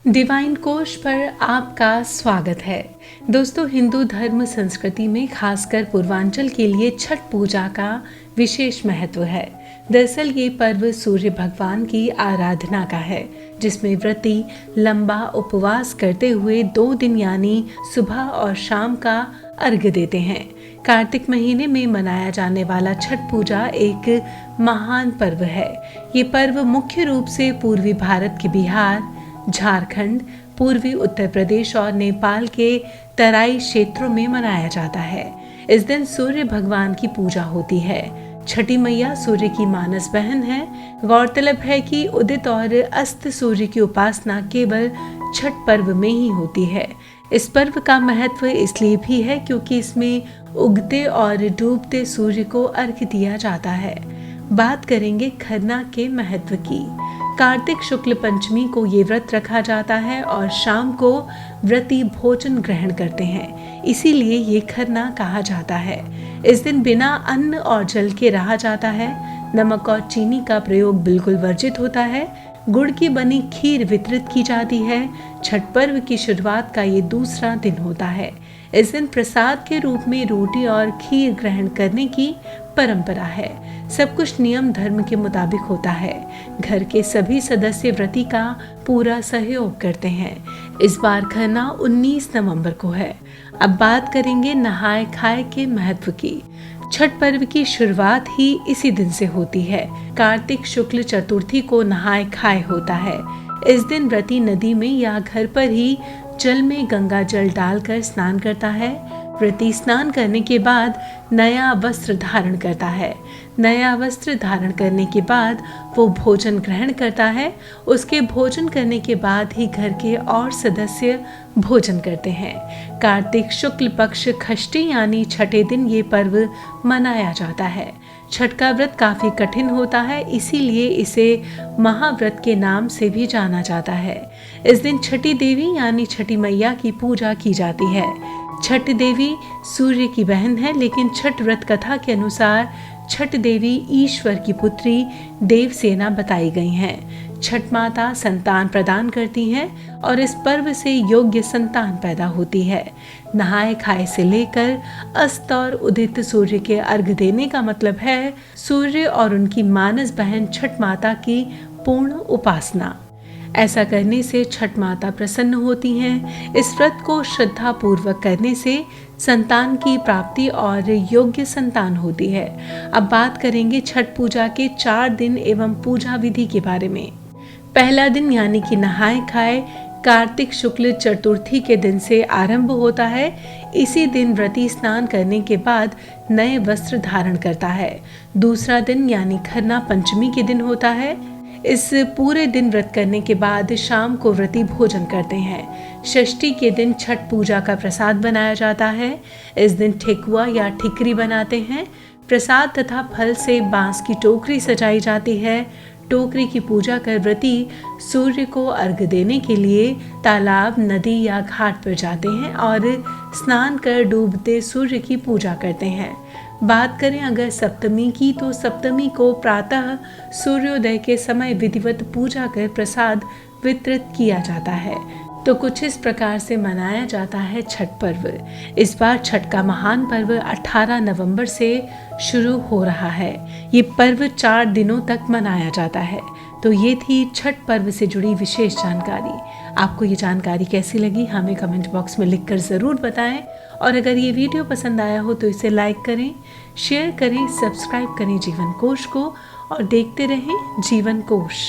Divine कोश पर आपका स्वागत है। दोस्तों, हिंदू धर्म संस्कृति में खासकर पूर्वांचल के लिए छठ पूजा का विशेष महत्व है। दरअसल ये पर्व सूर्य भगवान की आराधना का है, जिसमें व्रती लंबा उपवास करते हुए 2 दिन यानी सुबह और शाम का अर्घ्य देते हैं। कार्तिक महीने में मनाया जाने वाला छठ पूजा एक महान पर्व है। ये पर्व मुख्य रूप से पूर्वी भारत के बिहार, झारखंड, पूर्वी उत्तर प्रदेश और नेपाल के तराई क्षेत्रों में मनाया जाता है। इस दिन सूर्य भगवान की पूजा होती है। छठी मैया सूर्य की मानस बहन है। गौरतलब है कि उदित और अस्त सूर्य की उपासना केवल छठ पर्व में ही होती है। इस पर्व का महत्व इसलिए भी है क्योंकि इसमें उगते और डूबते सूर्य को अर्घ्य दिया जाता है। बात करेंगे खरना के महत्व की। कार्तिक शुक्ल पंचमी को ये व्रत रखा जाता है और शाम को व्रती भोजन ग्रहण करते हैं, इसीलिए ये खरना कहा जाता है। इस दिन बिना अन्न और जल के रहा जाता है। नमक और चीनी का प्रयोग बिल्कुल वर्जित होता है। गुड़ की बनी खीर वितरित की जाती है। छठ पर्व की शुरुआत का ये दूसरा दिन होता है। इस दिन प्रसाद के रूप में रोटी और खीर ग्रहण करने की परंपरा है। सब कुछ नियम धर्म के मुताबिक होता है। घर के सभी सदस्य व्रती का पूरा सहयोग करते हैं। इस बार खरना 19 नवंबर को है। अब बात करेंगे नहाए खाए के महत्व की। छठ पर्व की शुरुआत ही इसी दिन से होती है। कार्तिक शुक्ल चतुर्थी को नहाए खाए होता है। इस दिन व्रती नदी में या घर पर ही जल में गंगा जल डालकर स्नान करता है। व्रती स्नान करने के बाद नया वस्त्र धारण करता है। नया वस्त्र धारण करने के बाद वो भोजन ग्रहण करता है। उसके भोजन करने के बाद ही घर के और सदस्य भोजन करते हैं। कार्तिक शुक्ल पक्ष षष्ठी यानी छठे दिन ये पर्व मनाया जाता है। छठ का व्रत काफी कठिन होता है, इसीलिए इसे महाव्रत के नाम से भी जाना जाता है। इस दिन छठी देवी यानी छठी मैया की पूजा की जाती है। छठ देवी सूर्य की बहन है, लेकिन छठ व्रत कथा के अनुसार छठ देवी ईश्वर की पुत्री देवसेना बताई गई हैं। छठ माता संतान प्रदान करती हैं और इस पर्व से योग्य संतान पैदा होती है। नहाए खाए से लेकर अस्त और उदित सूर्य के अर्घ्य देने का मतलब है सूर्य और उनकी मानस बहन छठ माता की पूर्ण उपासना। ऐसा करने से छठ माता प्रसन्न होती हैं। इस व्रत को श्रद्धा पूर्वक करने से संतान की प्राप्ति और योग्य संतान होती है। अब बात करेंगे छठ पूजा के 4 दिन एवं पूजा विधि के बारे में। पहला दिन यानी कि नहाए खाए कार्तिक शुक्ल चतुर्थी के दिन से आरंभ होता है। इसी दिन व्रती स्नान करने के बाद नए वस्त्र धारण करता है। दूसरा दिन यानी खरना पंचमी के दिन होता है। इस पूरे दिन व्रत करने के बाद शाम को व्रती भोजन करते हैं। षष्ठी के दिन छठ पूजा का प्रसाद बनाया जाता है। इस दिन ठेकुआ या ठिकरी बनाते हैं। प्रसाद तथा फल से बांस की टोकरी सजाई जाती है। टोकरी की पूजा कर व्रती सूर्य को अर्घ्य देने के लिए तालाब, नदी या घाट पर जाते हैं और स्नान कर डूबते सूर्य की पूजा करते हैं। बात करें अगर सप्तमी की, तो सप्तमी को प्रातः सूर्योदय के समय विधिवत पूजा कर प्रसाद वितरित किया जाता है। तो कुछ इस प्रकार से मनाया जाता है छठ पर्व। इस बार छठ का महान पर्व 18 नवंबर से शुरू हो रहा है। ये पर्व 4 दिनों तक मनाया जाता है। तो ये थी छठ पर्व से जुड़ी विशेष जानकारी। आपको ये जानकारी कैसी लगी हमें कमेंट बॉक्स में लिखकर ज़रूर बताएं। और अगर ये वीडियो पसंद आया हो तो इसे लाइक करें, शेयर करें, सब्सक्राइब करें जीवन कोश को और देखते रहें जीवन कोश।